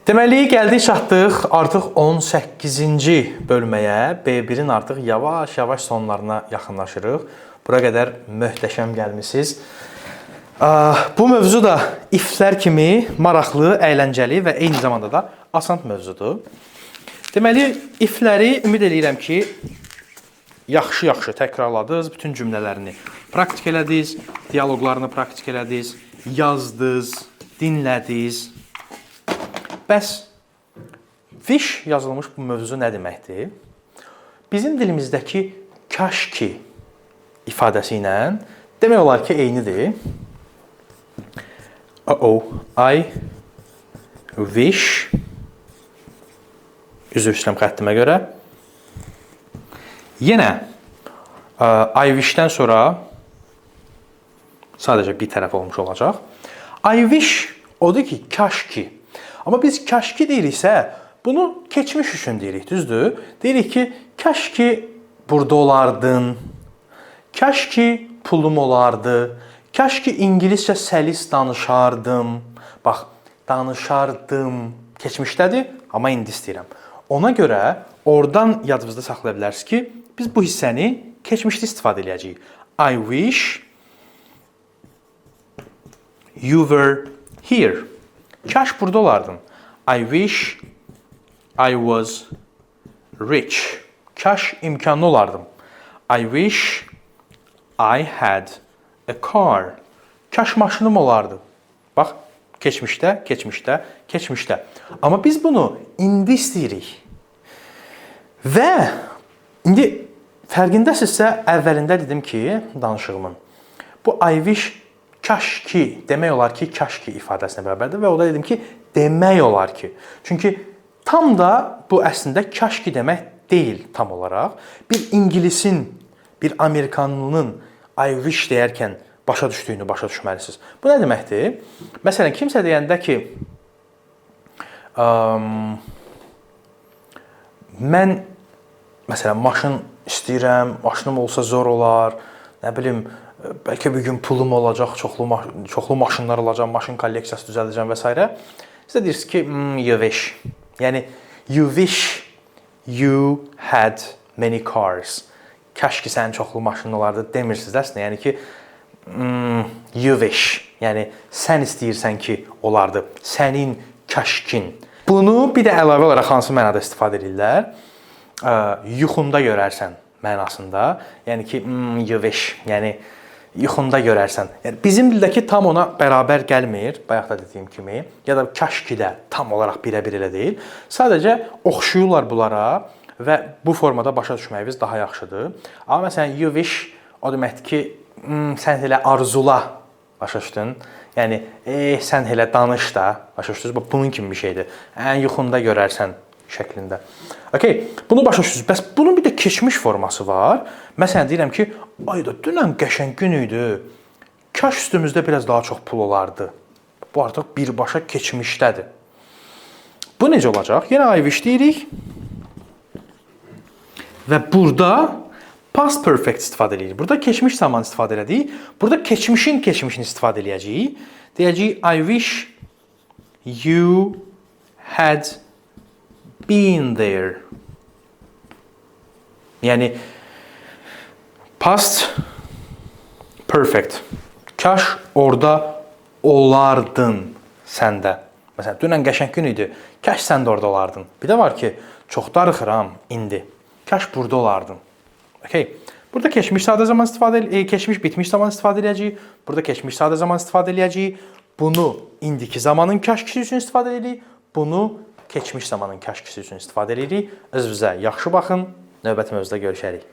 Deməli, gəldik çatdıq artıq 18-ci bölməyə. B1-in artıq yavaş-yavaş sonlarına yaxınlaşırıq. Bura qədər möhtəşəm gəlmisiniz. Bu mövzu da if-lər kimi maraqlı, əyləncəli və eyni zamanda da asan mövzudur. Deməli, if-ləri ümid edirəm ki, yaxşı-yaxşı təkrarladınız, bütün cümlələrini praktik elədiniz, dialoqlarını praktik elədiniz, yazdınız, dinlədiniz. Bəs wish yazılmış bu mövzu nə deməkdir? Bizim dilimizdəki kaş ki ifadəsi ilə demək olar ki, eynidir. I wish, üzr istəyirəm xəttimə görə. Yenə I wish-dən sonra sadəcə bir tərəf olmuş olacaq. I wish odur ki, kaş ki. Amma biz kaş ki deyiriksə, bunu keçmiş üçün deyirik, düzdür? Deyirik ki, kaş ki burada olardın, kaş ki pulum olardı, kaş ki ingiliscə səlis danışardım. Bax, danışardım keçmişdədir, amma indi istəyirəm. Ona görə oradan yadınızda saxlaya bilərsiniz ki, biz bu hissəni keçmişdə istifadə edəcəyik. I wish you were here. Kaş burada olardın. I wish I was rich. Kaş imkanlı olardım. I wish I had a car. Kaş maşınım olardı. Bax, keçmişdə, keçmişdə, keçmişdə. Amma biz bunu indi istəyirik. Və indi fərqindəsinizsə, əvvəlində dedim ki, danışığımın, bu I wish kaş ki, demək olar ki, kaş ki ifadəsinə bərabərdir və o da dedim ki, demək olar ki. Çünki tam da bu əslində kaş ki demək deyil tam olaraq. Bir ingilisin, bir amerikanlının I wish deyərkən başa düşdüyünü başa düşməlisiniz. Bu nə deməkdir? Məsələn, kimsə deyəndə ki, mən məsələn, maşın istəyirəm, maşınım olsa zor olar, nə bilim, bəlkə bir gün pulum olacaq, çoxlu maşınlar olacaq, maşın kolleksiyası düzəldəcəm və s. Siz də deyirsiniz ki, you wish. Yəni, you wish you had many cars. Kaş ki sənin çoxlu maşının olardı demirsiniz əslində. Yəni ki, you wish. Yəni, sən istəyirsən ki, olardı. Sənin kaşkin. Bunu bir də əlavə olaraq hansı mənada istifadə edirlər? Yuxunda görərsən mənasında. Yəni ki, you wish. Yəni, yuxunda görərsən. Yəni, bizim dildəki tam ona bərabər gəlmir, bayaq da dediyim kimi, ya da kaş ki də tam olaraq birə-bir elə deyil. Sadəcə oxşuyurlar bunlara və bu formada başa düşməyimiz daha yaxşıdır. Amma məsələn, you wish o deməkdir ki, sən elə arzula, başa düşdün? Yəni, sən elə danış da, başa düşdünüz? Bunun kimi bir şeydir. Yuxunda görərsən şəklində. Okay, bunu başa düşürsünüz. Bəs bunun bir də keçmiş forması var. Məsələn, deyirəm ki, ayda dünən qəşəng gün idi. Kaş üstümüzdə biraz daha çox pul olardı. Bu artıq birbaşa keçmişdədir. Bu necə olacaq? Yenə I wish deyirik. Və burada past perfect istifadə edirik. Burada keçmiş zaman istifadə edirik. Burada keçmişin keçmişini istifadə edəcəyik. Deyəcəyik, I wish you had been there. Yəni, past perfect. Kaş orada olardın səndə. Məsələn, dünən qəşəng gün idi. Kaş sən də orada olardın. Bir də var ki, çox darıxıram indi. Kaş burada olardın. Okay. Burada keçmiş sadə zaman keçmiş bitmiş zaman istifadə edəcəyik. Burada keçmiş sadə zaman istifadə edəcəyik. Bunu indiki zamanın kaş kişi üçün istifadə edirik. Bunu keçmiş zamanın kaş kişi üçün istifadə edirik. Özünüzə yaxşı baxın. Növbəti mövzuda görüşərik.